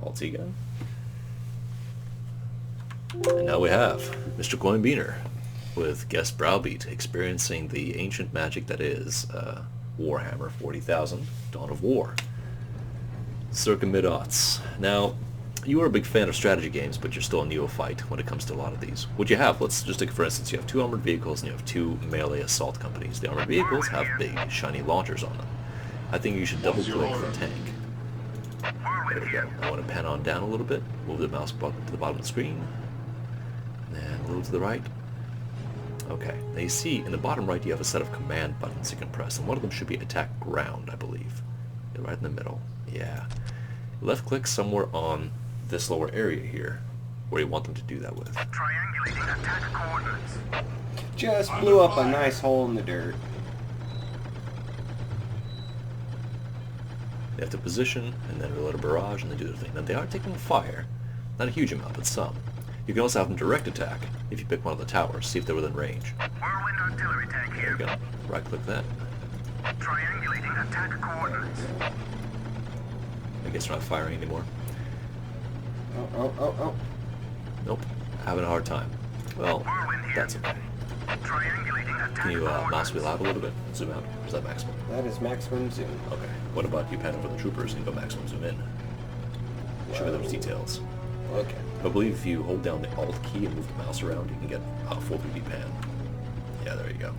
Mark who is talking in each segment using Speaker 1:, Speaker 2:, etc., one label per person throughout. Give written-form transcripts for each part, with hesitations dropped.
Speaker 1: Alt T again. And now we have Mr. Coinbeener with guest Browbeat experiencing the ancient magic that is Warhammer 40,000, Dawn of War. Circa mid-aughts. Now, you are a big fan of strategy games, but you're still a neophyte when it comes to a lot of these. What you have, let's just take for instance, you have 2 armored vehicles and you have 2 melee assault companies. The armored vehicles have big, shiny launchers on them. I think you should double-click the tank. There we go. I want to pan on down a little bit, move the mouse button to the bottom of the screen, and a little to the right. Okay, now you see in the bottom right you have a set of command buttons you can press, and one of them should be attack ground, I believe. Right in the middle. Yeah. Left click somewhere on this lower area here, where you want them to do that with.
Speaker 2: Triangulating attack coordinates.
Speaker 3: Just blew up a nice hole in the dirt.
Speaker 1: They have to position, and then reload a barrage, and then do their thing. Now they are taking fire. Not a huge amount, but some. You can also have them direct attack, if you pick one of the towers, see if they're within range.
Speaker 2: Whirlwind artillery tank
Speaker 1: There
Speaker 2: here.
Speaker 1: you go. Right click that.
Speaker 2: Triangulating attack coordinates.
Speaker 1: I guess they're not firing anymore.
Speaker 3: Oh.
Speaker 1: Nope. Having a hard time. Well, that's okay.
Speaker 2: Triangulating attack
Speaker 1: Can you mouse
Speaker 2: coordinates.
Speaker 1: wheel out a little bit? Zoom out? Or is that maximum?
Speaker 3: That is maximum zoom.
Speaker 1: Okay. What about you pan over the troopers and go maximum zoom in? Show me those details.
Speaker 3: Okay.
Speaker 1: I believe if you hold down the Alt key and move the mouse around, you can get a full 3D pan. Yeah, there you go.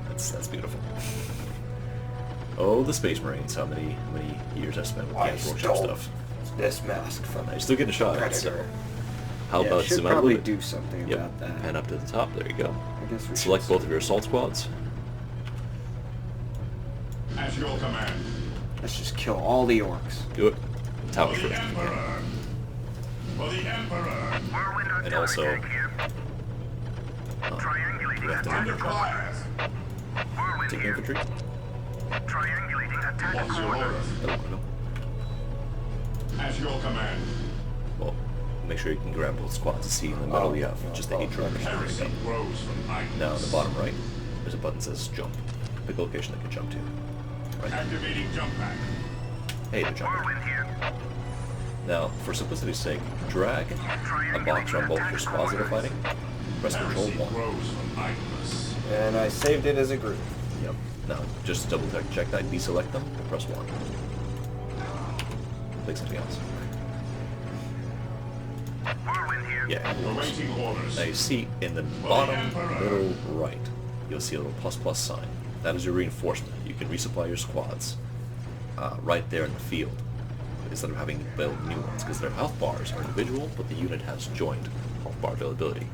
Speaker 1: That's beautiful. Oh, the Space Marines! How many years I spent with Games Workshop stuff?
Speaker 3: This mask from
Speaker 1: You're still getting shot at. So
Speaker 3: Predator.
Speaker 1: how
Speaker 3: Yeah,
Speaker 1: about
Speaker 3: should
Speaker 1: zoom out a
Speaker 3: probably
Speaker 1: little bit?
Speaker 3: do something
Speaker 1: Yep.
Speaker 3: about that.
Speaker 1: Pan up to the top. There you go.
Speaker 3: I guess we
Speaker 1: Select
Speaker 3: should.
Speaker 1: both of your assault squads.
Speaker 4: At your command.
Speaker 3: Let's just kill all the orcs.
Speaker 1: Do it.
Speaker 4: For
Speaker 1: Towers
Speaker 4: the
Speaker 1: first. if you can.
Speaker 4: Emperor. For the Emperor.
Speaker 2: Whirlwind
Speaker 1: And
Speaker 2: artillery
Speaker 1: also,
Speaker 2: tank here.
Speaker 1: we
Speaker 2: Triangulating
Speaker 1: have to
Speaker 2: attack
Speaker 4: Under fire.
Speaker 2: Whirlwind
Speaker 1: take
Speaker 2: here.
Speaker 1: infantry.
Speaker 2: Triangulating attack
Speaker 4: What's your
Speaker 2: coordinates.
Speaker 4: order?
Speaker 1: No.
Speaker 4: At your command.
Speaker 1: Well, make sure you can grab both squads. See in the middle you have just the 8 troopers. There you
Speaker 4: Heresy
Speaker 1: go.
Speaker 4: grows from idleness.
Speaker 1: Now in the bottom right, there's a button that says jump. Pick a location they can jump to. Right.
Speaker 4: Activating jump pack.
Speaker 1: Hey, they're jumping.
Speaker 2: Whirlwind here.
Speaker 1: Now, for simplicity's sake, drag a box around both your squads that are fighting. Press Control
Speaker 4: Heresy
Speaker 1: 1.
Speaker 4: grows from idleness.
Speaker 3: And I saved it as a group.
Speaker 1: Yep. Now, just double check that, deselect them, and press 1. Click something else.
Speaker 2: Whirlwind here.
Speaker 1: Yeah.
Speaker 4: Awaiting orders.
Speaker 1: Now you see in the bottom middle right, you'll see a little plus sign. That is your reinforcement. You can resupply your squads right there in the field instead of having to build new ones, because their health bars are individual, but the unit has joint health bar availability.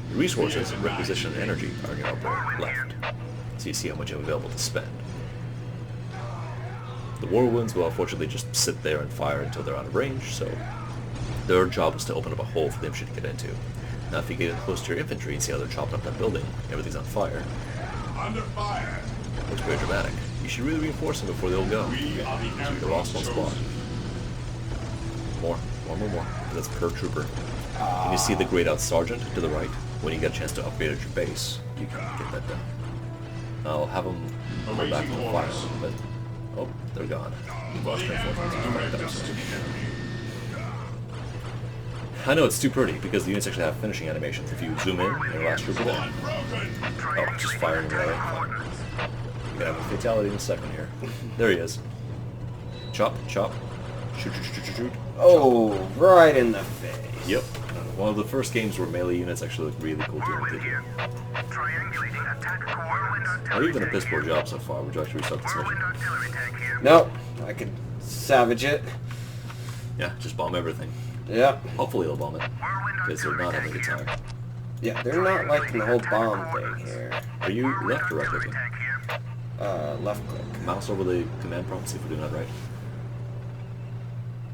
Speaker 1: Your resources, requisition, and energy are in your upper left, so you see how much you have available to spend. The whirlwinds will unfortunately just sit there and fire until they're out of range, so their job is to open up a hole for the infantry to get into. Now if you get in close to your infantry and see how they're chopping up that building, everything's on fire,
Speaker 4: Under fire.
Speaker 1: looks very dramatic. You should really reinforce them before they'll go.
Speaker 4: We are the
Speaker 1: So you
Speaker 4: Emperor's
Speaker 1: lost one squad.
Speaker 4: chosen.
Speaker 1: More. That's per trooper. And you see the grayed out sergeant to the right. When you get a chance to upgrade at your base, you can get that done. I'll have them come back on the fire a little bit. Oh, they're gone. We've lost reinforcements. I know it's too pretty because the units actually have finishing animations. If you zoom in and your last trooper there,
Speaker 4: Unbroken.
Speaker 1: oh, just firing right out. We're gonna have a fatality in a second here. There he is. Chop. Shoot.
Speaker 3: Oh, right in the face.
Speaker 1: Yep. One of the first games where melee units actually look really cool doing what they do.
Speaker 2: Triangulating attack coordinates.
Speaker 1: Not even a piss poor job so far. Would you actually restart this mission?
Speaker 2: Whirlwind artillery tank here.
Speaker 3: Nope. I could savage it.
Speaker 1: Yeah, just bomb everything.
Speaker 3: Yep.
Speaker 1: Hopefully they'll bomb it, because they're not having a good time.
Speaker 3: Yeah, they're not liking the whole bomb thing here.
Speaker 1: Are you left or right clicking?
Speaker 2: Tank here.
Speaker 3: Left click.
Speaker 1: Mouse over the command prompt, see if we're doing that right.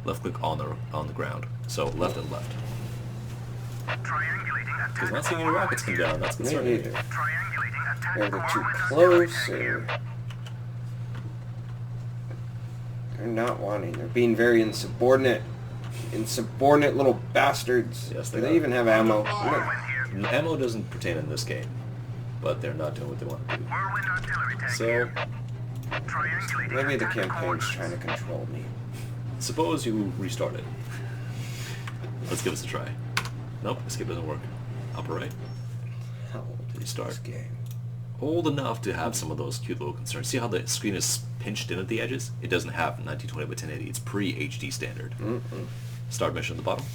Speaker 1: Left click on the ground. So left and left.
Speaker 2: Triangulating attack.
Speaker 1: Because not seeing any rockets come down, that's
Speaker 3: Me
Speaker 1: concerning.
Speaker 3: neither.
Speaker 2: Triangulating attack.
Speaker 3: They're either too
Speaker 2: coordinates.
Speaker 3: close or they're not wanting. They're being very insubordinate. Insubordinate little bastards.
Speaker 1: Yes,
Speaker 3: Do
Speaker 1: they
Speaker 3: they
Speaker 1: are.
Speaker 3: even have ammo? No.
Speaker 1: Ammo doesn't pertain in this game, but they're not doing what they want to do.
Speaker 2: Whirlwind artillery tank
Speaker 1: So,
Speaker 2: here. Triangulating
Speaker 3: Maybe the
Speaker 2: attack
Speaker 3: campaign's
Speaker 2: coordinates.
Speaker 3: trying to control me.
Speaker 1: Suppose you restart it. Let's give this a try. Nope, escape doesn't work. Upper right.
Speaker 3: How old
Speaker 1: Did you
Speaker 3: is
Speaker 1: start?
Speaker 3: this game?
Speaker 1: Old enough to have some of those cute little concerns. See how the screen is pinched in at the edges? It doesn't have 1920 by 1080. It's pre-HD standard. Start mission at the bottom.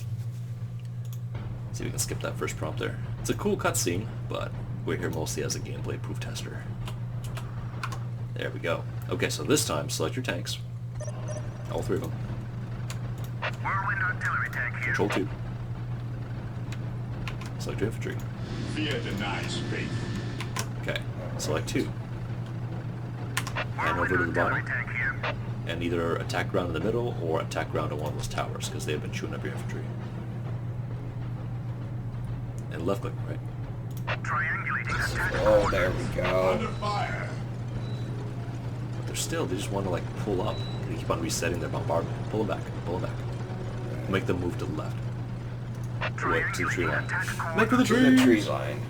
Speaker 1: See if we can skip that first prompt there. It's a cool cutscene, but we're here mostly as a gameplay proof tester. There we go. Okay, so this time select your tanks. All three of them.
Speaker 2: Whirlwind artillery tank here.
Speaker 1: Control 2. Select your infantry.
Speaker 4: Fear denies faith.
Speaker 1: Okay, select 2. Hand over to the bottom.
Speaker 2: Tank here.
Speaker 1: And either attack ground in the middle or attack ground on one of those towers, because they've been chewing up your infantry. And left click, right?
Speaker 2: Triangulating attack.
Speaker 3: Oh, there we go.
Speaker 4: Under fire.
Speaker 1: But they're still, they just want to like pull up. They keep on resetting their bombardment. Pull them back, pull them back. Make them move to the left. Right to the tree line. Make for the
Speaker 3: To
Speaker 1: tree!
Speaker 3: the tree line.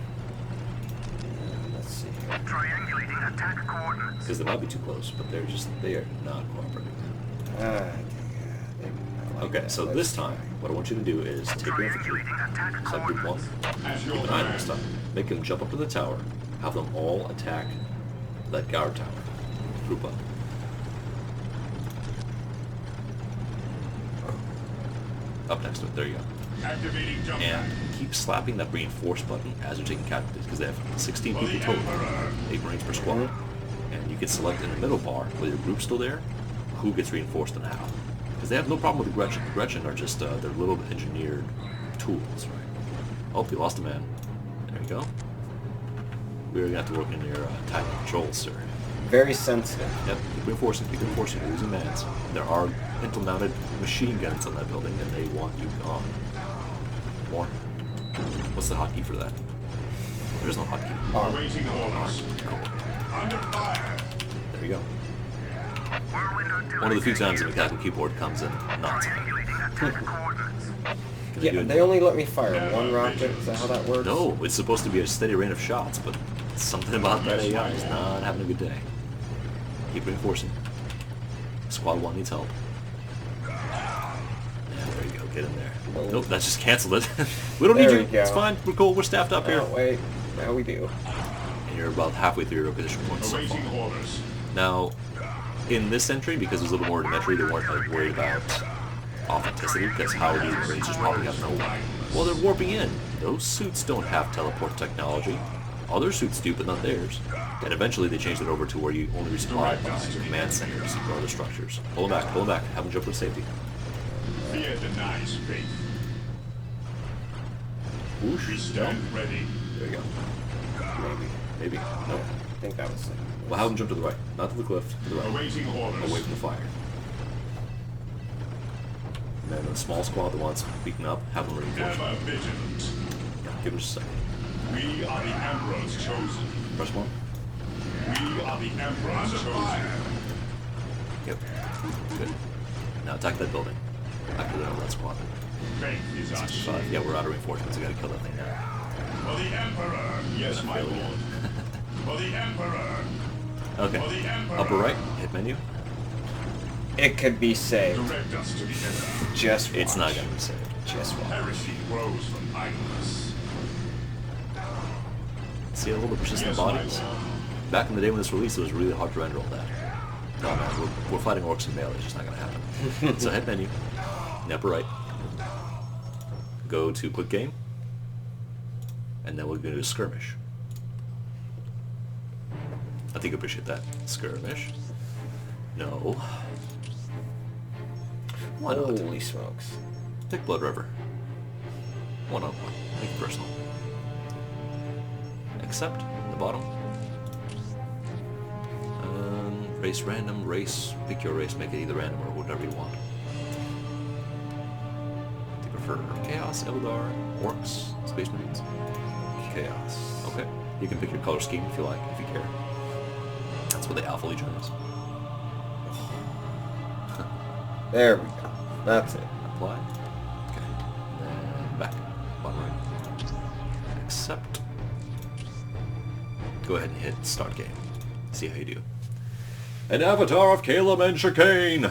Speaker 3: Let's see here.
Speaker 2: Triangulating attack coordinates.
Speaker 1: Because they might be too close, but they are not cooperating. Okay, so this time, what I want you to do is take your infantry,
Speaker 2: Triangulating attack
Speaker 1: select group 1,
Speaker 4: As
Speaker 1: keep
Speaker 4: your
Speaker 1: an eye on this
Speaker 4: command.
Speaker 1: stuff. Make them jump up to the tower, have them all attack that guard tower. Group up. Up next to it, there you go.
Speaker 4: Activating jump
Speaker 1: And
Speaker 4: pack.
Speaker 1: keep slapping that reinforce button as you're taking casualties, because they have 16
Speaker 4: For the
Speaker 1: people total,
Speaker 4: Emperor.
Speaker 1: 8 Marines per squad. And you can select in the middle bar, with your group's still there, who gets reinforced and how. Because they have no problem with the Gretchen. The Gretchen are just their little engineered tools, right? Oh, you lost a man. There you go. We're going to have to work in your tactical controls, sir.
Speaker 3: Very sensitive.
Speaker 1: Yep, keep reinforcing, you're losing mans. There are pintle-mounted machine guns on that building, and they want you gone. More. What's the hotkey for that? There's no hotkey.
Speaker 4: Awaiting orders.
Speaker 1: Cool.
Speaker 4: Under fire.
Speaker 1: There you go.
Speaker 2: Whirlwind artillery
Speaker 1: One of the few
Speaker 2: tank
Speaker 1: times the
Speaker 2: here.
Speaker 1: mechanical keyboard comes in not.
Speaker 2: Triangulating attack coordinates.
Speaker 1: Can I
Speaker 3: Yeah,
Speaker 1: do it?
Speaker 3: they only let me fire one rocket. Is that how that works?
Speaker 1: No, it's supposed to be a steady rain of shots, but something about that AI is not having a good day. Keep reinforcing. Squad 1 needs help. Yeah, there you go, get in there.
Speaker 3: Oh.
Speaker 1: Nope, that just canceled it. We don't
Speaker 3: There
Speaker 1: need you.
Speaker 3: we go.
Speaker 1: It's fine. We're cool. We're staffed up here.
Speaker 3: Oh, wait. Now we do.
Speaker 1: And you're about halfway through your acquisition points so far.
Speaker 4: Awaiting orders.
Speaker 1: Now, in this entry, because there's a little more rudimentary, they weren't like worried about authenticity, because how are these Marines just popping out of nowhere? Well, they're warping in. Those suits don't have teleport technology. Other suits do, but not theirs. And eventually they changed it over to where you only resupply by command centers or other structures. Pull them back, have them jump to safety.
Speaker 4: Fear denies faith. We
Speaker 1: Whoosh.
Speaker 4: stand ready.
Speaker 1: There you go.
Speaker 3: Maybe.
Speaker 1: Maybe. Nope.
Speaker 3: I think that was it.
Speaker 1: Well, have them jump to the right. Not to the cliff, to the right.
Speaker 4: Awaiting orders.
Speaker 1: Away from the fire. And then the small squad, the ones beaten up, have them reinforced.
Speaker 4: Ever vigilant.
Speaker 1: Yeah, give them just a second.
Speaker 4: We are the Emperor's chosen.
Speaker 1: Press 1.
Speaker 4: We are the Emperor's chosen.
Speaker 1: Yep. Good. Now attack that building. After that squad.
Speaker 4: Faith is our
Speaker 1: 65.
Speaker 4: shield.
Speaker 1: Yeah, we're out of reinforcements. We gotta kill that thing now.
Speaker 4: For the Emperor. Yes, my
Speaker 1: Failure.
Speaker 4: lord. For the Emperor.
Speaker 1: Okay.
Speaker 4: For the Emperor.
Speaker 1: Upper right, hit menu.
Speaker 3: It could be saved.
Speaker 4: Direct us to the Emperor.
Speaker 3: Just watch.
Speaker 1: It's not gonna be saved.
Speaker 3: Just watch.
Speaker 4: Heresy grows from idleness.
Speaker 1: See a little bit persistent
Speaker 4: Yes, my
Speaker 1: bodies?
Speaker 4: lord.
Speaker 1: Back in the day when this released, it was really hard to render all that. No, man, we're fighting orcs and melee. It's just not gonna happen. So hit menu. In the upper right. Go to quick game. And then we're gonna do skirmish. I think I appreciate that. Skirmish. No. Why not?
Speaker 3: Holy smokes.
Speaker 1: Pick Blood River. One-on-one. Make it personal. Accept. The bottom. Race random. Race. Pick your race. Make it either random or whatever you want. Do you prefer Chaos, Eldar, Orcs, Space Marines? Chaos. Okay. You can pick your color scheme if you like, if you care. That's what the Alpha Legion is.
Speaker 3: There we go. That's it.
Speaker 1: Apply. Okay. Then back. Bottom right. Accept. Go ahead and hit start game. See how you do. An avatar of Caleb and Chicane.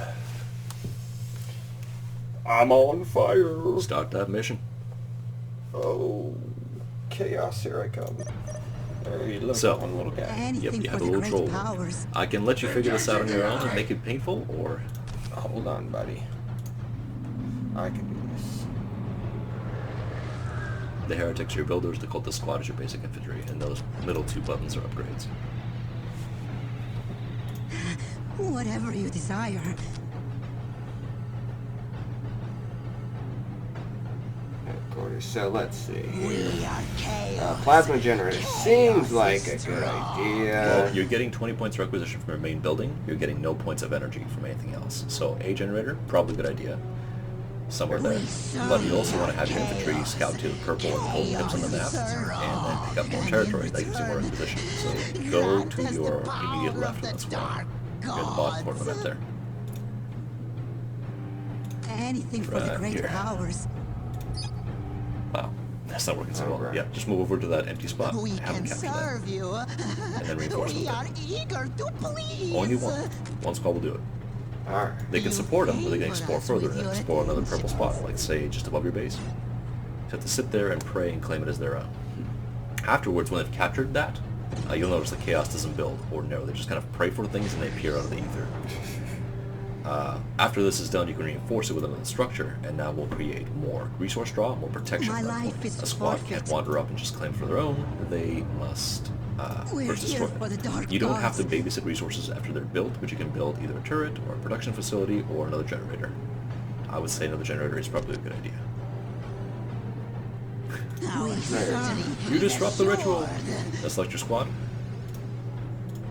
Speaker 3: I'm on fire.
Speaker 1: Start that mission.
Speaker 3: Oh, chaos! Here I come. There you look,
Speaker 1: So,
Speaker 3: one little guy.
Speaker 5: Anything
Speaker 1: you
Speaker 5: for
Speaker 1: have a
Speaker 5: the
Speaker 1: little
Speaker 5: great
Speaker 1: troll.
Speaker 5: powers.
Speaker 1: I can let you figure this out on your own and make it painful, or
Speaker 3: Hold on, buddy. I can do this.
Speaker 1: the heretics are your builders, the cultist squad is your basic infantry, and those middle two buttons are upgrades.
Speaker 5: Whatever you desire.
Speaker 3: Headquarters. So let's see.
Speaker 5: We are chaos.
Speaker 3: Plasma generator seems like a good idea.
Speaker 1: Well, you're getting 20 points requisition from your main building, you're getting no points of energy from anything else. So a generator, probably a good idea. Somewhere there. But you also want to have your infantry scout to the purple and gold pips on the map, and then pick up more territory. That gives you more requisition. So go to your immediate left on the squad. You're in the bottom corner of the map there.
Speaker 5: Anything for the
Speaker 1: Right
Speaker 5: great
Speaker 1: here.
Speaker 5: powers.
Speaker 1: Wow, that's not working so well.
Speaker 3: Alright.
Speaker 1: Yeah, just move over to that empty spot.
Speaker 5: We
Speaker 1: Have them
Speaker 5: can
Speaker 1: capture that.
Speaker 5: serve you.
Speaker 1: And then reinforcement
Speaker 5: We
Speaker 1: there.
Speaker 5: are eager to please.
Speaker 1: Only one. One squad will do it.
Speaker 3: Alright.
Speaker 1: They can support them, but they can explore
Speaker 5: us
Speaker 1: further
Speaker 5: with
Speaker 1: and
Speaker 5: your
Speaker 1: explore another purple
Speaker 5: attentions.
Speaker 1: spot, like say just above your base. You have to sit there and pray and claim it as their own. Afterwards, when they've captured that, you'll notice the chaos doesn't build ordinarily. They just kind of pray for things and they appear out of the ether. After this is done, you can reinforce it with another structure, and that will create more resource draw, more protection.
Speaker 5: My
Speaker 1: at that
Speaker 5: life
Speaker 1: point.
Speaker 5: is
Speaker 1: A squad
Speaker 5: forfeit.
Speaker 1: can't wander up and just claim for their own. They must
Speaker 5: We're
Speaker 1: first destroy
Speaker 5: here for the
Speaker 1: it.
Speaker 5: dark
Speaker 1: You don't have to
Speaker 5: gods.
Speaker 1: babysit resources after they're built, but you can build either a turret or a production facility or another generator. I would say another generator is probably a good idea.
Speaker 5: Our journey
Speaker 1: You
Speaker 5: is
Speaker 1: disrupt the ritual.
Speaker 5: assured.
Speaker 1: Select your squad.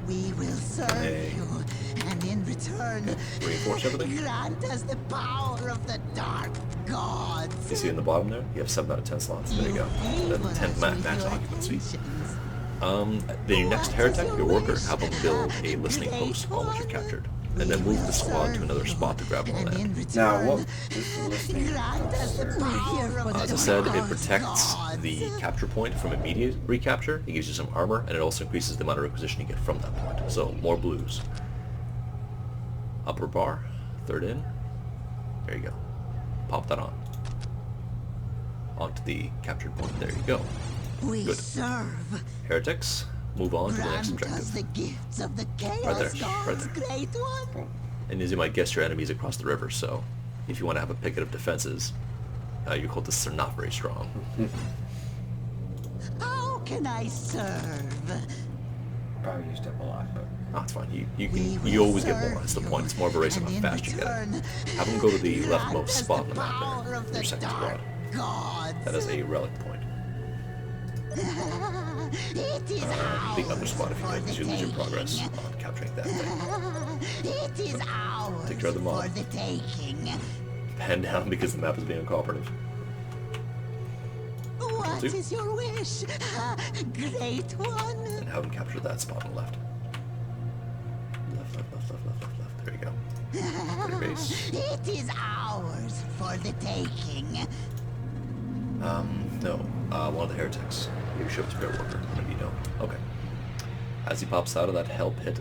Speaker 5: We will serve
Speaker 1: Hey.
Speaker 5: you, and in return,
Speaker 1: Reinforce everything.
Speaker 5: grant us the power of the dark gods.
Speaker 1: You see in the bottom there? You have 7 out of 10 slots. There you go.
Speaker 5: Favor
Speaker 1: Then 10
Speaker 5: us
Speaker 1: max
Speaker 5: with your
Speaker 1: occupancy.
Speaker 5: attentions.
Speaker 1: Then your next heretic, your worker, have them build a listening post on what you've captured. And then move the squad to another spot to grab more
Speaker 5: And in
Speaker 1: land.
Speaker 5: return,
Speaker 3: Now, what is the listening
Speaker 5: grant us the
Speaker 3: post?
Speaker 5: power of
Speaker 1: As
Speaker 5: the
Speaker 1: I said, it
Speaker 5: dark
Speaker 1: protects
Speaker 5: gods.
Speaker 1: the capture point from immediate recapture. It gives you some armor, and it also increases the amount of requisition you get from that point. So, more blues. Upper bar, third in. There you go. Pop that on. Onto the captured point. There you go.
Speaker 5: We
Speaker 1: Good.
Speaker 5: serve.
Speaker 1: Heretics, move on to the next
Speaker 5: Grant us
Speaker 1: objective.
Speaker 5: the gifts of the chaos
Speaker 1: Right there,
Speaker 5: gods,
Speaker 1: right there.
Speaker 5: great one.
Speaker 1: And as you might guess, your enemies across the river, so if you want to have a picket of defenses, your cultists are not very strong.
Speaker 5: How can I serve?
Speaker 3: Probably used up a lot, but
Speaker 1: Oh, it's fine. You
Speaker 5: We
Speaker 1: can
Speaker 5: will
Speaker 1: you always get
Speaker 5: serve
Speaker 1: more. That's the
Speaker 5: you,
Speaker 1: point. It's more of a race of
Speaker 5: and
Speaker 1: how
Speaker 5: in
Speaker 1: fast you get
Speaker 5: return,
Speaker 1: it. Have them go to the
Speaker 5: grant
Speaker 1: leftmost
Speaker 5: us
Speaker 1: spot on
Speaker 5: the
Speaker 1: the map
Speaker 5: power
Speaker 1: there.
Speaker 5: of the
Speaker 1: Your second
Speaker 5: dark
Speaker 1: squad.
Speaker 5: gods.
Speaker 1: That is a relic point.
Speaker 5: It is
Speaker 1: The other
Speaker 5: ours
Speaker 1: spot if you
Speaker 5: for
Speaker 1: can, because
Speaker 5: the
Speaker 1: you lose your progress
Speaker 5: taking.
Speaker 1: on capturing that thing.
Speaker 5: It is ours
Speaker 1: Take care of the mob.
Speaker 5: for the taking.
Speaker 1: Pen down because the map is being uncooperative.
Speaker 5: What
Speaker 1: Two.
Speaker 5: is your wish, great one?
Speaker 1: And have them capture that spot on the left. Left, left, left, left, left, left, left. There you go. Go to your base.
Speaker 5: It is ours for the taking.
Speaker 1: No. One of the heretics. You show spare worker. Maybe you don't. Okay. As he pops out of that hell pit,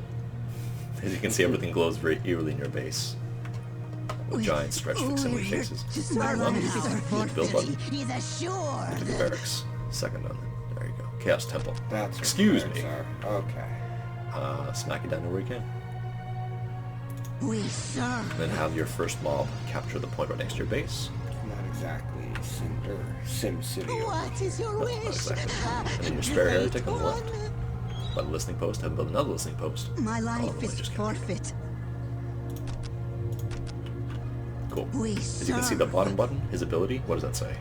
Speaker 1: as you can see, everything glows very eerily in your base. With giant stretched fixed faces.
Speaker 5: My
Speaker 1: Well,
Speaker 5: life is
Speaker 1: build button.
Speaker 5: forfeit. Is assured.
Speaker 1: To the barracks. Second on it. There you go. Chaos Temple.
Speaker 3: that's what
Speaker 1: Excuse
Speaker 3: the
Speaker 1: me.
Speaker 3: barracks are. Okay.
Speaker 1: Smack it down where you can.
Speaker 5: We serve.
Speaker 1: Then have your first mob capture the point right next to your base.
Speaker 3: Not exactly Sim City.
Speaker 5: What is your
Speaker 1: Not
Speaker 5: wish?
Speaker 1: exactly. And then your spare
Speaker 5: great
Speaker 1: heretic on the left.
Speaker 5: one?
Speaker 1: By the listening post, have him build another listening post.
Speaker 5: My
Speaker 1: Oh,
Speaker 5: life
Speaker 1: really,
Speaker 5: is
Speaker 1: just capture it.
Speaker 5: forfeit.
Speaker 1: Cool.
Speaker 5: We
Speaker 1: As you can see the
Speaker 5: serve.
Speaker 1: bottom button, his ability, what does that say?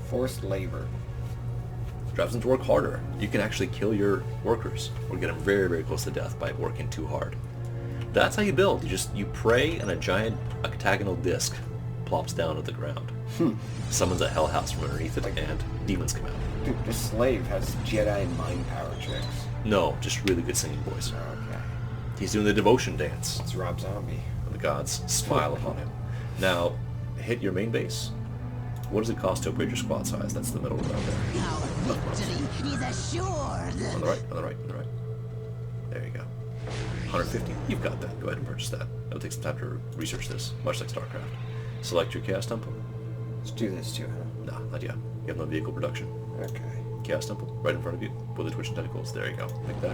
Speaker 3: Forced labor.
Speaker 1: Drives them to work harder. You can actually kill your workers or get them very, very close to death by working too hard. That's how you build. You pray and a giant octagonal disc plops down to the ground. Summons a hell house from underneath it and demons come out.
Speaker 3: Dude, this slave has Jedi mind power tricks.
Speaker 1: No, just really good singing voice.
Speaker 3: Okay.
Speaker 1: He's doing the devotion dance.
Speaker 3: It's Rob Zombie.
Speaker 1: And the gods smile upon him. Now, hit your main base. What does it cost to upgrade your squad size? That's the middle round there.
Speaker 5: Our victory is assured.
Speaker 1: On the right, on the right, on the right. There you go. 150. You've got that. Go ahead and purchase that. It'll take some time to research this, much like StarCraft. Select your chaos temple.
Speaker 3: Let's do this too, huh?
Speaker 1: No, not yet. You have no vehicle production.
Speaker 3: Okay.
Speaker 1: Chaos temple, right in front of you, with the twitching tentacles. There you go, like that.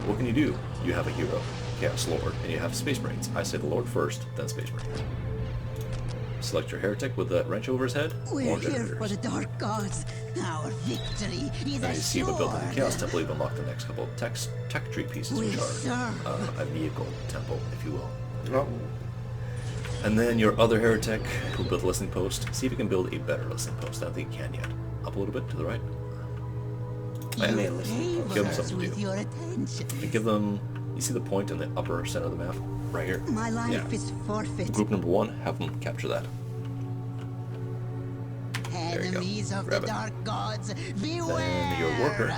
Speaker 1: What can you do? You have a hero, Chaos Lord, and you have Space Marines. I say the Lord first, then Space Marines. Select your heretic with that wrench over his head.
Speaker 5: We're
Speaker 1: or
Speaker 5: here
Speaker 1: generators.
Speaker 5: for the dark gods. Our victory is
Speaker 1: Now you see what built in the Chaos
Speaker 5: assured.
Speaker 1: Temple, you've unlocked the next couple of tech tree pieces,
Speaker 5: We
Speaker 1: which are
Speaker 5: serve.
Speaker 1: a vehicle temple, if you will.
Speaker 3: Oh,
Speaker 1: And then your other heretic will build a listening post. See if you can build a better listening post. I don't think you can yet. Up a little bit to the right.
Speaker 3: I may
Speaker 5: You
Speaker 3: listen.
Speaker 5: favor
Speaker 1: Give them
Speaker 5: us
Speaker 1: something to
Speaker 5: with
Speaker 1: do.
Speaker 5: your attention.
Speaker 1: And give them. You see the point in the upper center of the map, right here.
Speaker 5: My life
Speaker 1: Yeah.
Speaker 5: is forfeit.
Speaker 1: Group number 1, have them capture that. you go.
Speaker 5: Enemies of
Speaker 1: Grab
Speaker 5: the
Speaker 1: it.
Speaker 5: dark gods, beware!
Speaker 1: Then your worker.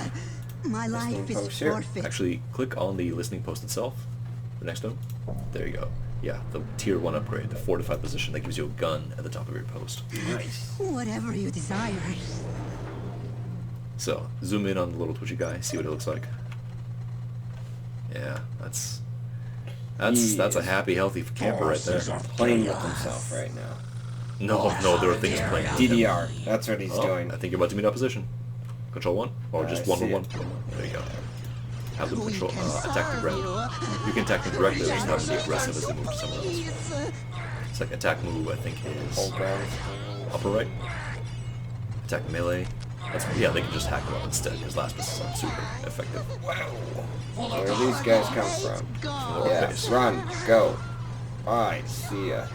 Speaker 5: My life
Speaker 3: Listening
Speaker 5: is
Speaker 3: post here.
Speaker 5: forfeit.
Speaker 1: Actually, click on the listening post itself. The next one. There you go. Yeah, the tier 1 upgrade, the fortified position that gives you a gun at the top of your post.
Speaker 3: nice.
Speaker 5: Whatever you desire.
Speaker 1: So, zoom in on the little twitchy guy, see what it looks like. Yeah, that's a happy, healthy camper right there.
Speaker 3: Playing with himself right now.
Speaker 1: No, there are things playing. with him.
Speaker 3: DDR. That's what he's
Speaker 1: Oh,
Speaker 3: doing.
Speaker 1: I think you're about to meet opposition. Control 1, or just
Speaker 3: I
Speaker 1: 1
Speaker 3: see
Speaker 1: on
Speaker 3: it.
Speaker 1: 1. There you go. Have them
Speaker 5: We
Speaker 1: control,
Speaker 5: can
Speaker 1: attack the
Speaker 5: serve
Speaker 1: ground.
Speaker 5: you.
Speaker 1: You can attack them directly, or just have them be aggressive as they move to someone else.
Speaker 5: Please.
Speaker 1: Second attack move, I think,
Speaker 3: Hold
Speaker 1: is
Speaker 3: ground.
Speaker 1: upper right. Attack melee. Yeah, they can just hack them up instead, because last is super effective.
Speaker 3: Where do these guys come from?
Speaker 5: Go.
Speaker 3: Yeah,
Speaker 1: face.
Speaker 3: run, go. Bye, see ya.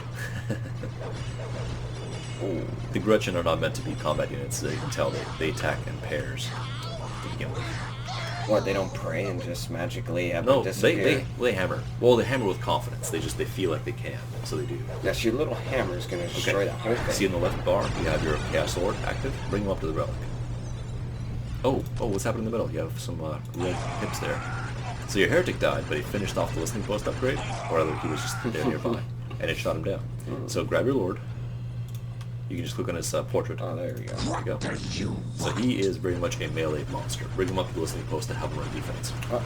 Speaker 3: Ooh.
Speaker 1: The Gretchen are not meant to be combat units, so you can tell they attack in pairs to begin with.
Speaker 3: What, they don't pray and just magically have
Speaker 1: No,
Speaker 3: them disappear?
Speaker 1: they hammer. Well, they hammer with confidence. They feel like they can, so they do.
Speaker 3: Yes, your little hammer's gonna destroy that whole thing.
Speaker 1: See in the left bar, you have your Chaos Sword active. Bring them up to the Relic. Oh, what's happening in the middle? You have some red hips there. So your Heretic died, but he finished off the listening post upgrade, or rather he was just there nearby, and it shot him down. So grab your Lord. You can just click on his portrait.
Speaker 3: Oh, there we go.
Speaker 1: There you go. So he is very much a melee monster. Bring him up to the listening post to help him run defense.
Speaker 3: Uh-oh.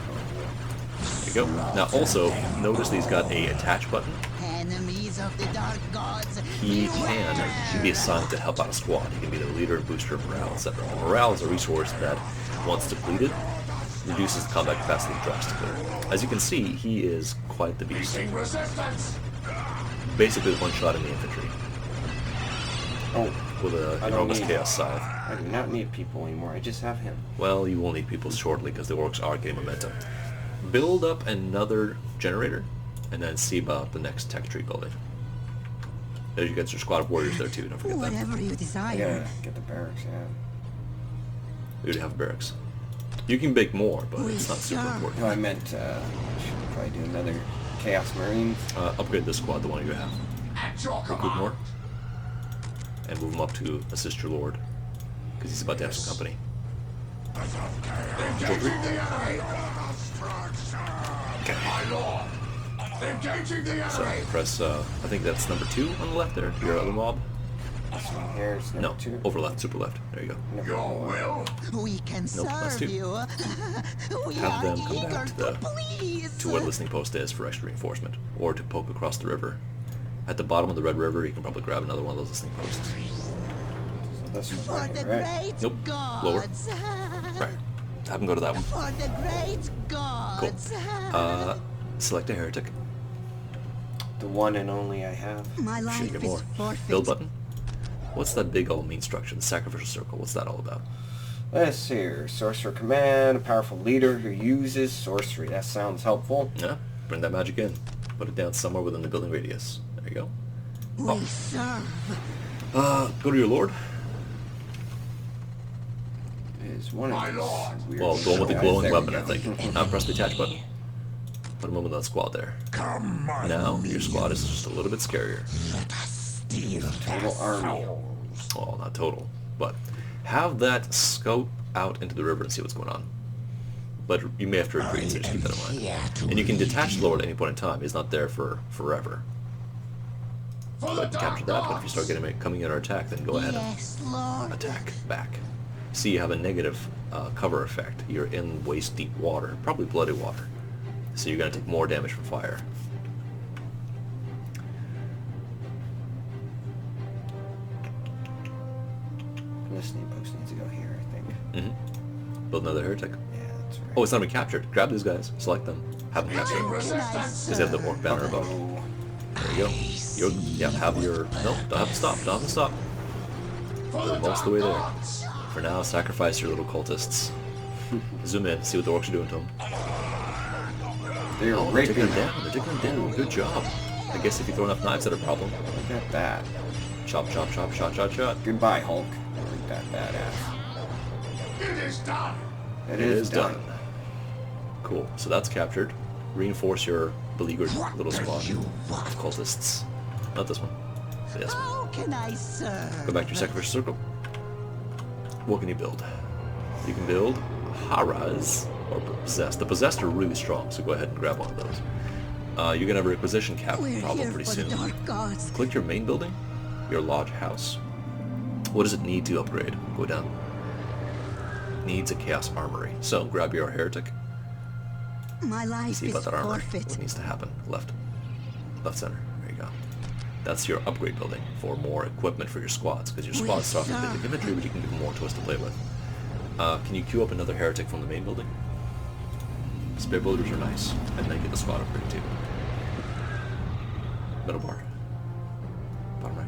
Speaker 1: There you go. Now also, notice that he's got a attach button.
Speaker 5: Enemies of the dark gods,
Speaker 1: He
Speaker 5: beware!
Speaker 1: can be assigned to help out a squad. He can be the leader, booster, morale, etc. Morale is a resource that, once depleted, reduces the combat capacity drastically. As you can see, he is quite the beast.
Speaker 4: Resistance!
Speaker 1: Basically one shot in the infantry
Speaker 3: Oh,
Speaker 1: with an
Speaker 3: I don't
Speaker 1: enormous
Speaker 3: need-
Speaker 1: chaos scythe.
Speaker 3: I do not need people anymore. I just have him.
Speaker 1: Well, you will need people shortly because the orcs are getting momentum. Build up another generator, and then see about the next tech tree building. There you get your squad of warriors there too, don't forget that.
Speaker 5: Whatever you
Speaker 3: I
Speaker 5: desire.
Speaker 3: gotta get the barracks, yeah.
Speaker 1: We would have barracks. You can make more, but it's not super
Speaker 5: Sure.
Speaker 1: important.
Speaker 3: No, I meant, I should probably do another Chaos Marines.
Speaker 1: Upgrade this squad, the one you have.
Speaker 4: At your
Speaker 1: Recruit
Speaker 4: command.
Speaker 1: more. And move him up to assist your lord. Because he's about to have some company.
Speaker 4: Engaging the enemy!
Speaker 1: Okay.
Speaker 4: My lord! Engaging the
Speaker 1: So
Speaker 4: enemy!
Speaker 1: press, I think that's number 2 on the left there. Your other mob.
Speaker 3: This one here is number
Speaker 1: No,
Speaker 3: 2.
Speaker 1: over left, super left. There you go.
Speaker 3: Number
Speaker 4: Your
Speaker 3: 1.
Speaker 4: will?
Speaker 5: We can
Speaker 1: Nope, that's
Speaker 5: serve
Speaker 1: two.
Speaker 5: you. We
Speaker 1: Have
Speaker 5: are
Speaker 1: them come
Speaker 5: eager
Speaker 1: back to
Speaker 5: to
Speaker 1: the
Speaker 5: please.
Speaker 1: to where the listening post is for extra reinforcement, or to poke across the river. At the bottom of the Red River, you can probably grab another one of those listening posts.
Speaker 3: So this one
Speaker 5: For
Speaker 3: right
Speaker 5: the
Speaker 3: here, right?
Speaker 5: great
Speaker 1: Nope, lower.
Speaker 5: gods.
Speaker 1: Right. Have them go to that one.
Speaker 5: For the great
Speaker 1: Cool.
Speaker 5: gods.
Speaker 1: Select a heretic.
Speaker 3: The one and only I have.
Speaker 5: My
Speaker 1: Should
Speaker 5: life
Speaker 1: get
Speaker 5: is
Speaker 1: more.
Speaker 5: forfeit.
Speaker 1: Build button. What's that big old mean structure? The sacrificial circle. What's that all about?
Speaker 3: Let's see here. Sorcerer Command, a powerful leader who uses sorcery. That sounds helpful.
Speaker 1: Yeah. Bring that magic in. Put it down somewhere within the building radius. There you go.
Speaker 5: We serve.
Speaker 1: Go to your lord.
Speaker 3: Is one of
Speaker 4: My
Speaker 3: these
Speaker 4: lord.
Speaker 3: weird
Speaker 1: Well, the one with the
Speaker 3: guys.
Speaker 1: glowing
Speaker 3: There we
Speaker 1: weapon, I
Speaker 3: go.
Speaker 1: think. Now press the attach button. Put him in with that squad there.
Speaker 4: Come, my
Speaker 1: Now your squad is just a little bit scarier.
Speaker 3: Total army.
Speaker 1: Well, not total, but have that scope out into the river and see what's going on. But you may have to retreat, so just keep that in mind. And you can detach the Lord at any point in time. He's not there for forever.
Speaker 4: For
Speaker 1: Go
Speaker 4: the
Speaker 1: ahead and capture
Speaker 4: dark
Speaker 1: that, but if you start
Speaker 4: gods!
Speaker 1: getting coming in or attack, then go ahead and
Speaker 5: Yes, Lord.
Speaker 1: attack back. See, you have a negative cover effect. You're in waist-deep water, probably bloody water. So you're going to take more damage from fire.
Speaker 3: Listening post needs to go here, I think.
Speaker 1: Mm-hmm. Build another heretic.
Speaker 3: Yeah, that's right.
Speaker 1: Oh, it's not been captured. Grab these guys. Select them. Have them captured. Because they have the orc banner above.
Speaker 3: Oh,
Speaker 1: There you go. Yeah, have your... No, don't have to stop. Don't have to stop. We're most of the way there. For now, sacrifice your little cultists. Zoom in, see what the orcs are doing to them.
Speaker 3: they're
Speaker 1: Oh, they're
Speaker 3: raping
Speaker 1: taking them
Speaker 3: them.
Speaker 1: down. They're taking them down. Good job. I guess if you throw enough knives at a problem.
Speaker 3: Look at that.
Speaker 1: Chop, chop, chop, shot, shot, shot.
Speaker 3: Goodbye, Hulk. Look at that badass.
Speaker 4: It is done.
Speaker 3: It is done.
Speaker 1: Cool. So that's captured. Reinforce your beleaguered little squad of cultists. Not this one. This one.
Speaker 5: How can I serve?
Speaker 1: Go back to your sacrificial circle. What can you build? You can build Haras or Possessed. The Possessed are really strong, so go ahead and grab one of those. You're gonna have a requisition cap
Speaker 5: We're
Speaker 1: problem
Speaker 5: here
Speaker 1: pretty
Speaker 5: for the
Speaker 1: soon.
Speaker 5: dark gods.
Speaker 1: Click your main building, your lodge house. What does it need to upgrade? Go down. Needs a chaos armory. So grab your heretic.
Speaker 5: My life
Speaker 1: See
Speaker 5: is
Speaker 1: about that armor.
Speaker 5: forfeit.
Speaker 1: What needs to happen? Left center. There you go. That's your upgrade building for more equipment for your squads, because your squads start off with big infantry, but you can give them more to us to play with. Can you queue up another heretic from the main building? Spare builders are nice, and then get the squad upgrade too. Middle bar. Bottom right.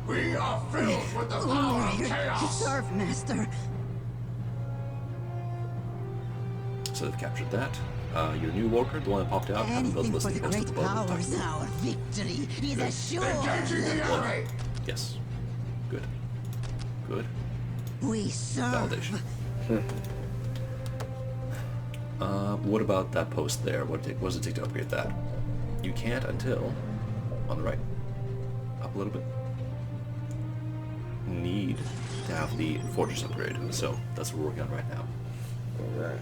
Speaker 4: We are filled with the
Speaker 5: We're
Speaker 4: power of
Speaker 5: here to
Speaker 4: chaos.
Speaker 5: serve, Master.
Speaker 1: So they've captured that. Your new worker, the one that popped out, haven't built
Speaker 5: Anything for
Speaker 1: listening
Speaker 5: the
Speaker 1: post at
Speaker 5: great
Speaker 1: the bottom.
Speaker 5: powers. Our victory is assured.
Speaker 4: Engaging the enemy.
Speaker 1: Yes. Good. Good.
Speaker 5: We serve.
Speaker 1: Validation. What about that post there? What does it take to upgrade that? You can't until... on the right. Up a little bit. Need to have the fortress upgrade. So that's what we're working on right now.
Speaker 3: Alright.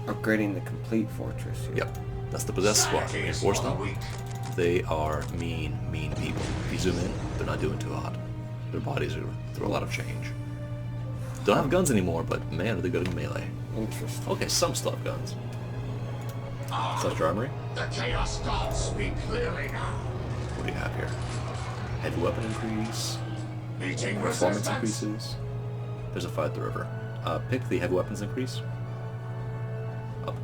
Speaker 3: Upgrading the complete fortress here.
Speaker 1: Yep. That's the possessed squad.
Speaker 4: Sanity is
Speaker 1: Reinforce
Speaker 4: for the
Speaker 1: them.
Speaker 4: weak.
Speaker 1: They are mean people. If you zoom in, they're not doing too hot. Their bodies are through a lot of change. Don't have guns anymore, but man, are they good in melee.
Speaker 3: Interesting.
Speaker 1: Okay, some still have guns. Select your armory.
Speaker 4: The chaos gods speak clearly now.
Speaker 1: What do you have here? Heavy weapon increase.
Speaker 4: Meeting
Speaker 1: Performance
Speaker 4: resistance.
Speaker 1: increases. There's a fight at the river. Pick the heavy weapons increase. Up.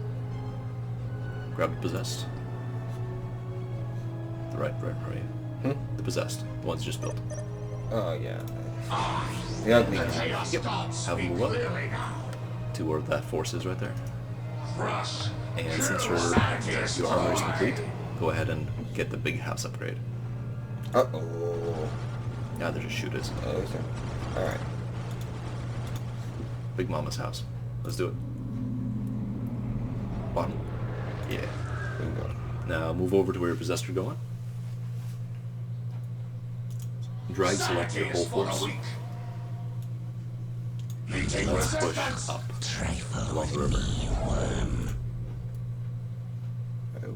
Speaker 1: Grab the possessed. The right. The possessed. The ones you just built.
Speaker 3: Oh, yeah. The ugly
Speaker 4: The
Speaker 3: guy.
Speaker 4: chaos gods
Speaker 1: Have
Speaker 4: speak
Speaker 1: them move up.
Speaker 4: clearly now.
Speaker 1: To where that force is right there.
Speaker 4: Crush.
Speaker 1: And since
Speaker 4: Sanity is
Speaker 1: your
Speaker 4: for
Speaker 1: armor is
Speaker 4: the
Speaker 1: complete,
Speaker 4: mighty.
Speaker 1: go ahead and get the big house upgrade.
Speaker 3: Uh-oh.
Speaker 1: Yeah, they're just shooters.
Speaker 3: Oh, is there? Alright.
Speaker 1: Big Mama's house. Let's do it. Bottom. Yeah.
Speaker 3: Bingo.
Speaker 1: Now move over to where your possessed are going. Drag select your
Speaker 4: Sanity
Speaker 1: whole
Speaker 4: is for the
Speaker 1: force.
Speaker 4: weak. Meeting
Speaker 1: Let's push
Speaker 4: resistance.
Speaker 1: up along the river.
Speaker 3: Oh.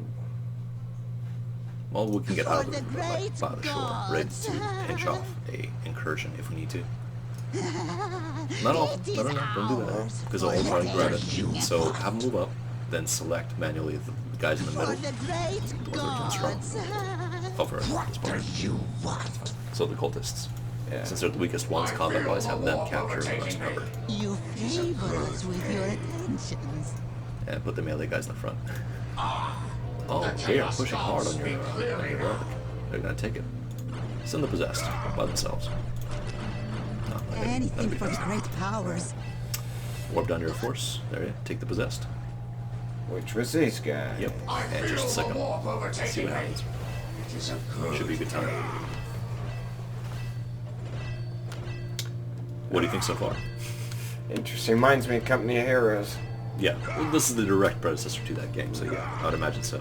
Speaker 1: Well, we can get out of
Speaker 5: For
Speaker 1: the
Speaker 5: the
Speaker 1: river
Speaker 5: great
Speaker 1: by the shore, ready
Speaker 5: gods.
Speaker 1: to pinch off a incursion if we need to. Not all.
Speaker 5: It
Speaker 1: No,
Speaker 5: is
Speaker 1: don't do that.
Speaker 5: ours
Speaker 1: Because
Speaker 5: for
Speaker 1: I'll try and
Speaker 5: the
Speaker 1: grab it.
Speaker 5: great
Speaker 1: So have them move up, then select manually the guys in the
Speaker 5: For
Speaker 1: middle.
Speaker 5: the great
Speaker 1: The ones that are
Speaker 5: gods.
Speaker 1: Over this part.
Speaker 5: You want?
Speaker 1: So the cultists.
Speaker 3: Yeah.
Speaker 1: Since they're the weakest ones, combat-wise, have them capture the rest covered.
Speaker 5: You favor us with your attentions.
Speaker 1: And put the melee guys in the front. Oh, they are pushing hard on your relic. They're gonna take it. Send the possessed by themselves. No,
Speaker 5: Anything
Speaker 1: that'd be
Speaker 5: for the
Speaker 1: fast.
Speaker 5: great powers.
Speaker 1: Warp down your force. There you take the possessed.
Speaker 3: Which was this guy?
Speaker 1: Yep.
Speaker 4: I
Speaker 1: And
Speaker 4: feel
Speaker 1: just a
Speaker 4: the
Speaker 1: second.
Speaker 4: warp
Speaker 1: See
Speaker 4: overtaking
Speaker 1: what
Speaker 4: me.
Speaker 1: happens.
Speaker 4: It is a good
Speaker 1: Should be a good time.
Speaker 4: day.
Speaker 1: What do you think so far?
Speaker 3: Interesting. Reminds me of Company of Heroes.
Speaker 1: Yeah, well, this is the direct predecessor to that game, so yeah, I would imagine so.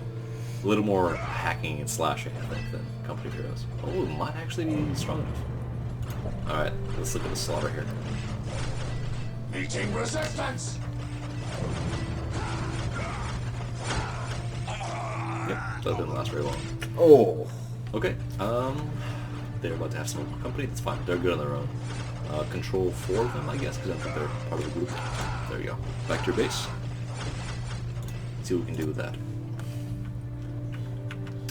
Speaker 1: A little more hacking and slashing, I think, than Company of Heroes. Oh, it might actually be strong enough. Alright, let's look at the slaughter here.
Speaker 4: Meeting resistance.
Speaker 1: Yep, that didn't last very long.
Speaker 3: Oh.
Speaker 1: Okay, they're about to have some company, that's fine, they're good on their own. Control 4 of them, I guess, because I think they're part of the group. There you go. Back to your base. See what we can do with that.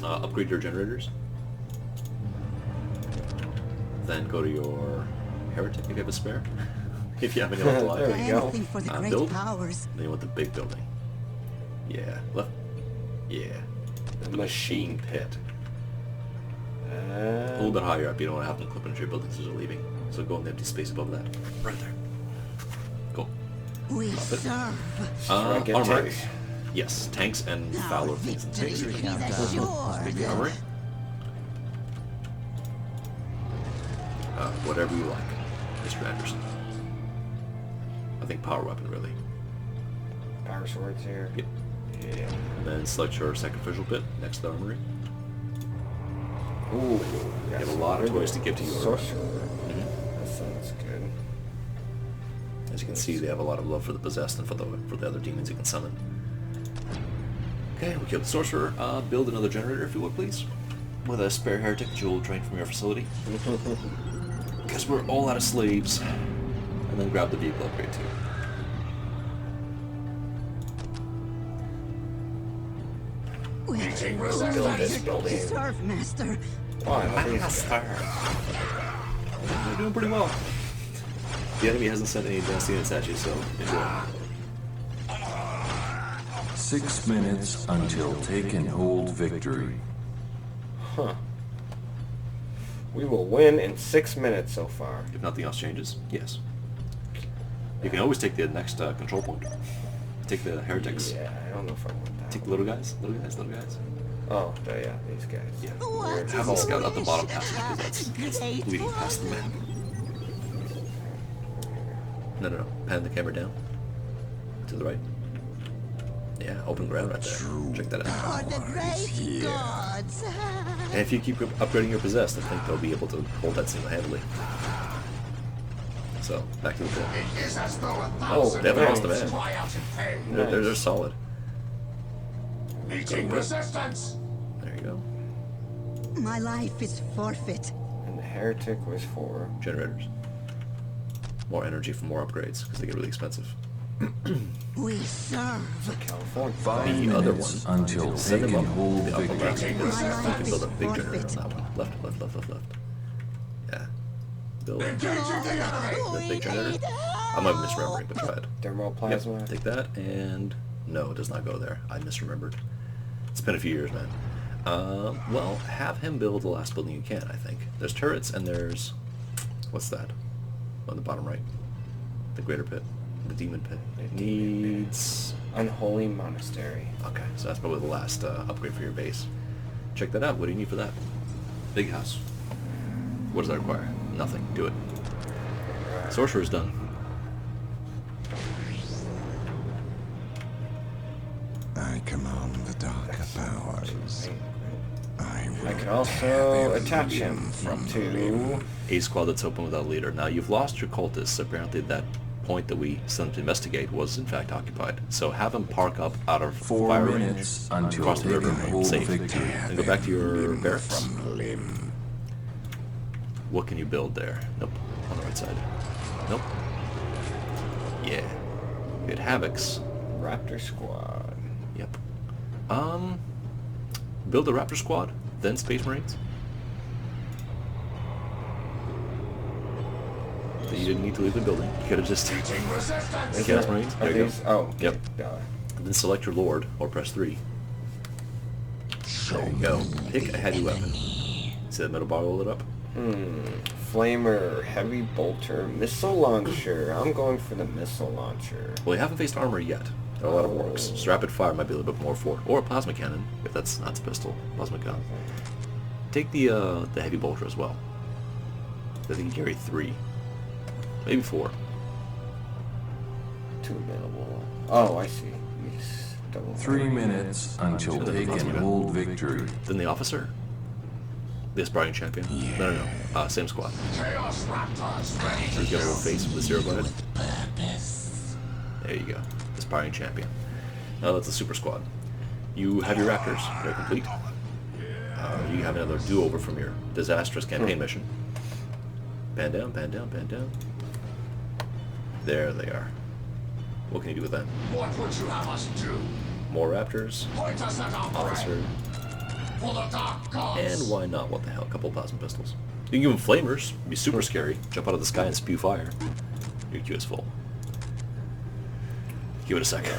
Speaker 1: Upgrade your generators. Then go to your heretic if you have a spare. If you have any left
Speaker 3: There
Speaker 1: alive.
Speaker 3: we go.
Speaker 5: Anything for the great
Speaker 1: Build.
Speaker 5: powers.
Speaker 1: Then you want the big building. Yeah. Left. Yeah. The machine pit. A little bit higher up. You don't want to have them clipping into your buildings as they're leaving. So go in the empty space above that. Right there. Cool.
Speaker 5: We serve.
Speaker 3: Strike
Speaker 1: Armor.
Speaker 3: attack.
Speaker 1: Yes, tanks and
Speaker 5: Our
Speaker 1: Fowler things.
Speaker 5: victory is assured.
Speaker 1: Armory. Whatever you like, Mr. Anderson. I think power weapon, really.
Speaker 3: Power swords here.
Speaker 1: Yep.
Speaker 3: Yeah.
Speaker 1: And then select your sacrificial pit next to the armory.
Speaker 3: Ooh.
Speaker 1: You have a lot of toys to give to your
Speaker 3: sorcerer. That sounds good.
Speaker 1: As you can see, they have a lot of love for the possessed and for the other demons you can summon. Okay, we killed the sorcerer. Build another generator, if you would, please, with a spare heretic that you'll drain from your facility. Because we're all out of slaves. And then grab the vehicle upgrade too.
Speaker 5: We
Speaker 4: Meeting resistance.
Speaker 5: serve, Master.
Speaker 1: You're doing pretty well. The enemy hasn't sent any advanced units at you, so enjoy.
Speaker 6: 6 minutes until take and hold victory.
Speaker 3: Huh. We will win in 6 minutes so far.
Speaker 1: If nothing else changes, yes. You can always take the next control point. Take the heretics.
Speaker 3: Yeah, I don't know if I want that.
Speaker 1: Take the little guys. Little guys.
Speaker 3: Oh, yeah, these guys.
Speaker 1: Yeah.
Speaker 5: What
Speaker 1: Have them
Speaker 5: is
Speaker 1: scout out the bottom
Speaker 5: wish?
Speaker 1: passage because that's
Speaker 5: Great
Speaker 1: leading past the map. No. Pan the camera down. To the right. Yeah, open ground right there. Check that out.
Speaker 5: For the great gods.
Speaker 1: And if you keep upgrading your possessed, I think they'll be able to hold that single-handedly. So, back to the pit.
Speaker 4: It is as though a
Speaker 3: Oh,
Speaker 4: thousand
Speaker 3: they haven't
Speaker 1: lost a
Speaker 4: men
Speaker 1: man.
Speaker 4: cry out in pain.
Speaker 1: They're solid.
Speaker 4: Meeting resistance.
Speaker 1: There you go.
Speaker 5: My life is forfeit.
Speaker 3: And the heretic was for...
Speaker 1: Generators. More energy for more upgrades, because they get really expensive.
Speaker 5: We serve.
Speaker 3: California.
Speaker 6: 5
Speaker 1: The other
Speaker 6: minutes
Speaker 1: one,
Speaker 6: until
Speaker 1: send
Speaker 6: take
Speaker 1: them
Speaker 6: and
Speaker 1: up
Speaker 6: hold
Speaker 1: the upper
Speaker 6: victory.
Speaker 1: left, because
Speaker 5: My
Speaker 1: you
Speaker 5: life
Speaker 1: can build a
Speaker 5: is
Speaker 1: big generator
Speaker 5: forfeit.
Speaker 1: on that one. Left. Yeah. Build
Speaker 4: Engaging the enemy.
Speaker 1: the big generator. I might be misremembering, but try it.
Speaker 3: Thermoplasma.
Speaker 1: Yep, take that, and no, it does not go there. I misremembered. It's been a few years, man. Well, have him build the last building you can, I think. There's turrets, and there's... What's that? On the bottom right. The greater pit. The demon pit. It needs...
Speaker 3: Unholy monastery.
Speaker 1: Okay, so that's probably the last upgrade for your base. Check that out. What do you need for that? Big house. What does that require? Nothing. Do it. Sorcerer's done.
Speaker 7: I command the darker powers.
Speaker 3: I can also attach him to...
Speaker 1: A squad that's open without a leader. Now, you've lost your cultists. Apparently that point that we sent to investigate was in fact occupied. So have them park up out of
Speaker 6: 4
Speaker 1: fire range,
Speaker 6: minutes until
Speaker 1: across the
Speaker 6: take
Speaker 1: river,
Speaker 6: and hold
Speaker 1: safe,
Speaker 6: victory.
Speaker 1: and go back to your barracks.
Speaker 7: Limb.
Speaker 1: What can you build there? Nope. On the right side. Nope. Yeah. Good Havocs.
Speaker 3: Raptor squad.
Speaker 1: Yep. Build a Raptor squad, then Space Marines. So you didn't need to leave the building. You could have just...
Speaker 4: Meeting resistance.
Speaker 1: Chaos Marines.
Speaker 3: Are
Speaker 1: There you
Speaker 3: these...
Speaker 1: go.
Speaker 3: Oh.
Speaker 1: Yep.
Speaker 3: Yeah.
Speaker 1: And then select your Lord, or press 3. There you go. Pick a heavy weapon. See that metal bar lit up?
Speaker 3: Flamer, heavy bolter, missile launcher. I'm going for the missile launcher.
Speaker 1: Well, you haven't faced armor yet. There are a lot of orcs. So rapid fire might be a little bit more for it. Or a plasma cannon, if that's not a pistol. Plasma gun. Take the heavy bolter as well. I think you carry 3. Maybe 4.
Speaker 3: 2 available. Oh, I see. Yes. Double
Speaker 6: 3 minutes until take and hold victory.
Speaker 1: Then the officer. The aspiring champion. No. Same squad.
Speaker 4: Chaos raptors ready
Speaker 1: So
Speaker 4: to
Speaker 1: you get a little
Speaker 4: use.
Speaker 1: face with the zero blade. There you go. Aspiring champion. Now that's a super squad. You have your raptors. They're complete. You have another do-over from your disastrous campaign mission. Pan down. There they are. What can you do with them?
Speaker 4: What would you have us do?
Speaker 1: More raptors,
Speaker 4: Point us at our
Speaker 1: officer,
Speaker 4: prey. For the dark gods.
Speaker 1: and why not? What the hell? A couple plasma pistols. You can give them flamers. It'd be super scary. Jump out of the sky and spew fire. Your queue is full. Give it a second.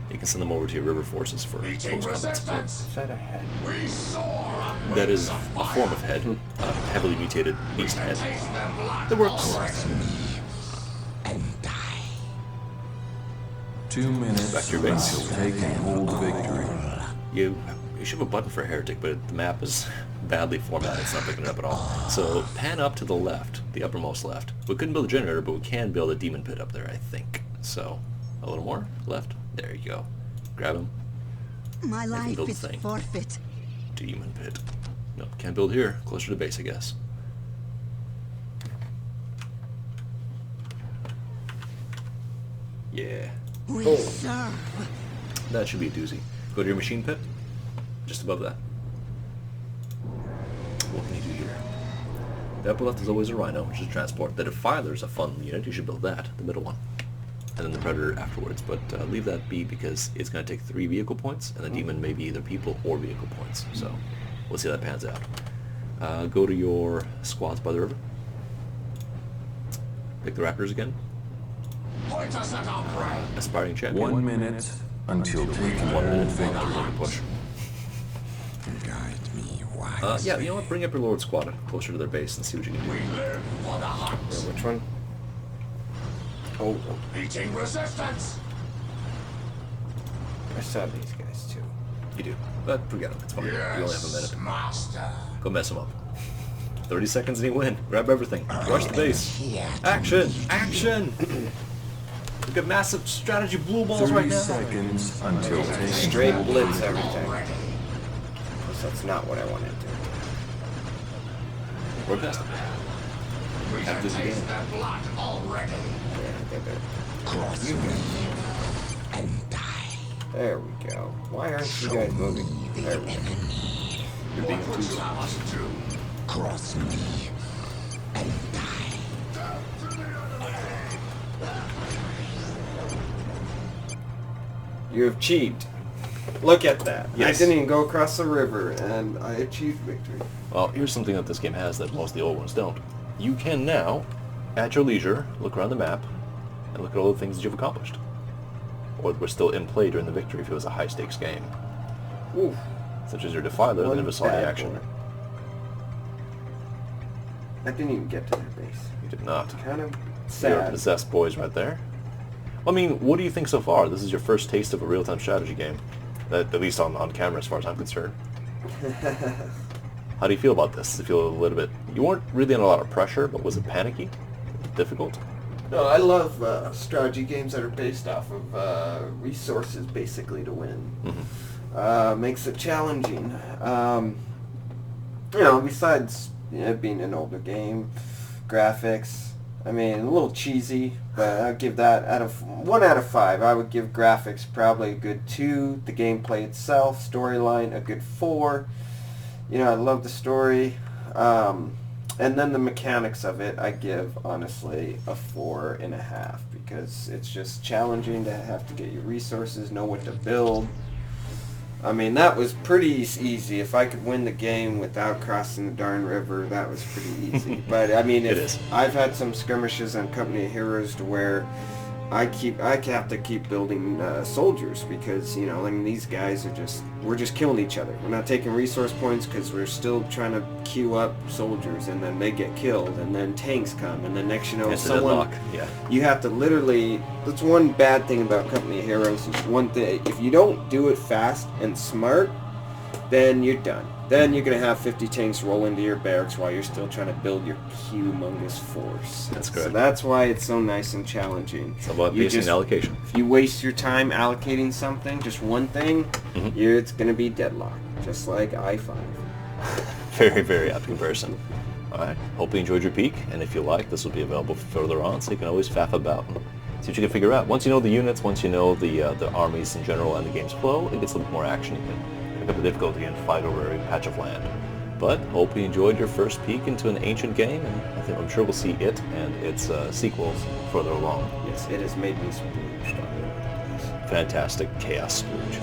Speaker 1: You can send them over to your river forces for
Speaker 4: Meeting
Speaker 1: post-combat support.
Speaker 4: resistance.
Speaker 3: Set ahead.
Speaker 4: We soar.
Speaker 1: That is a form of head, a heavily mutated beast head.
Speaker 4: Taste the blood
Speaker 1: That works.
Speaker 4: already.
Speaker 7: And die.
Speaker 6: 2 minutes
Speaker 1: Back to your base.
Speaker 6: until taking hold victory.
Speaker 1: You should have a button for Heretic, but the map is badly formatted. It's not picking it up at all. So pan up to the left, the uppermost left. We couldn't build a generator, but we can build a demon pit up there, I think. So a little more left. There you go. Grab him.
Speaker 5: My
Speaker 1: can
Speaker 5: life
Speaker 1: build a
Speaker 5: is
Speaker 1: thing.
Speaker 5: forfeit.
Speaker 1: Demon pit. No, can't build here. Closer to base, I guess. Yeah.
Speaker 5: We serve.
Speaker 1: That should be a doozy. Go to your machine pit. Just above that. What can you do here? The upper left is always a rhino, which is transport. The Defiler is a fun unit. You should build that, the middle one. And then the Predator afterwards. But leave that be because it's going to take 3 vehicle points, and the Demon may be either people or vehicle points. So we'll see how that pans out. Go to your squads by the river. Pick the Raptors again.
Speaker 4: Point us at our prey.
Speaker 1: Aspiring champion.
Speaker 6: 1 minute until taking
Speaker 1: 1 minute
Speaker 6: hold
Speaker 1: for
Speaker 6: victory.
Speaker 1: another push.
Speaker 7: Guide me wisely.
Speaker 1: Yeah, you know what? Bring up your Lord squad closer to their base and see what you can do.
Speaker 4: We live for the hunt.
Speaker 3: Which one? Oh,
Speaker 4: Meeting resistance.
Speaker 3: I saw these guys too.
Speaker 1: You do. But forget them. It's fine. You only have a
Speaker 4: Yes,
Speaker 1: minute.
Speaker 4: master.
Speaker 1: Go mess them up. 30 seconds and you win. Grab everything. Rush the base. Action! Action! We've got massive strategy blue balls
Speaker 6: 30
Speaker 1: right now.
Speaker 6: seconds until taking
Speaker 3: Straight
Speaker 6: hold
Speaker 3: blitz
Speaker 6: victory.
Speaker 3: everything.
Speaker 4: Already.
Speaker 3: That's not what I wanted to do.
Speaker 1: We're past it.
Speaker 4: We can
Speaker 1: After the
Speaker 4: taste
Speaker 1: game.
Speaker 4: their blood already.
Speaker 3: Yeah, they better.
Speaker 7: Cross me and die.
Speaker 3: There we go. Why aren't you guys moving? There we go.
Speaker 1: You're being
Speaker 4: What would
Speaker 1: too
Speaker 4: you have us do?
Speaker 7: Cross me and die.
Speaker 3: You have achieved. Look at that.
Speaker 1: Yes.
Speaker 3: I didn't even go across the river, and I achieved victory.
Speaker 1: Well, here's something that this game has that most of the old ones don't. You can now, at your leisure, look around the map and look at all the things that you've accomplished. Or that were still in play during the victory if it was a high-stakes game.
Speaker 3: Oof.
Speaker 1: Such as your Defiler that never saw any
Speaker 3: bad
Speaker 1: action.
Speaker 3: boy. I didn't even get to their base.
Speaker 1: You did not.
Speaker 3: Kind of
Speaker 1: They're
Speaker 3: sad.
Speaker 1: possessed boys right there. Well, I mean, what do you think so far? This is your first taste of a real-time strategy game. At least on camera as far as I'm concerned. How do you feel about this? Do you feel a little bit... You weren't really under a lot of pressure, but was it panicky? Difficult?
Speaker 3: No, I love strategy games that are based off of resources, basically, to win. Makes it challenging. Besides being an older game, graphics, I mean, a little cheesy, but I'd give that 1 out of 5. I would give graphics probably a good 2. The gameplay itself, storyline, a good 4. I love the story. And then the mechanics of it, I give, honestly, a 4.5, because it's just challenging to have to get your resources, know what to build. I mean, that was pretty easy. If I could win the game without crossing the darn river, that was pretty easy. But, I mean,
Speaker 1: It is.
Speaker 3: I've had some skirmishes on Company of Heroes to where I have to keep building soldiers because, these guys we're just killing each other. We're not taking resource points because we're still trying to queue up soldiers, and then they get killed, and then tanks come, and then next
Speaker 1: It's a deadlock. Yeah.
Speaker 3: you have to literally... That's one bad thing about Company of Heroes. Is one thing, if you don't do it fast and smart, then you're done. Then you're going to have 50 tanks roll into your barracks while you're still trying to build your humongous force.
Speaker 1: That's
Speaker 3: So
Speaker 1: correct.
Speaker 3: that's why it's so nice and challenging.
Speaker 1: It's about
Speaker 3: You
Speaker 1: pacing
Speaker 3: just-
Speaker 1: and allocation.
Speaker 3: If you waste your time allocating something, just one thing, it's going to be deadlock. Just like I-5.
Speaker 1: Very, very apt comparison. Alright, hope you enjoyed your peek, and if you like, this will be available further on, so you can always faff about and see what you can figure out. Once you know the units, once you know the armies in general and the game's flow, it gets a little bit more action. You can pick up the difficulty and fight over every patch of land. But hope you enjoyed your first peek into an ancient game, and I'm sure we'll see it and its sequels further along.
Speaker 3: Yes, it has made me Scrooge.
Speaker 1: Fantastic Chaos Scrooge.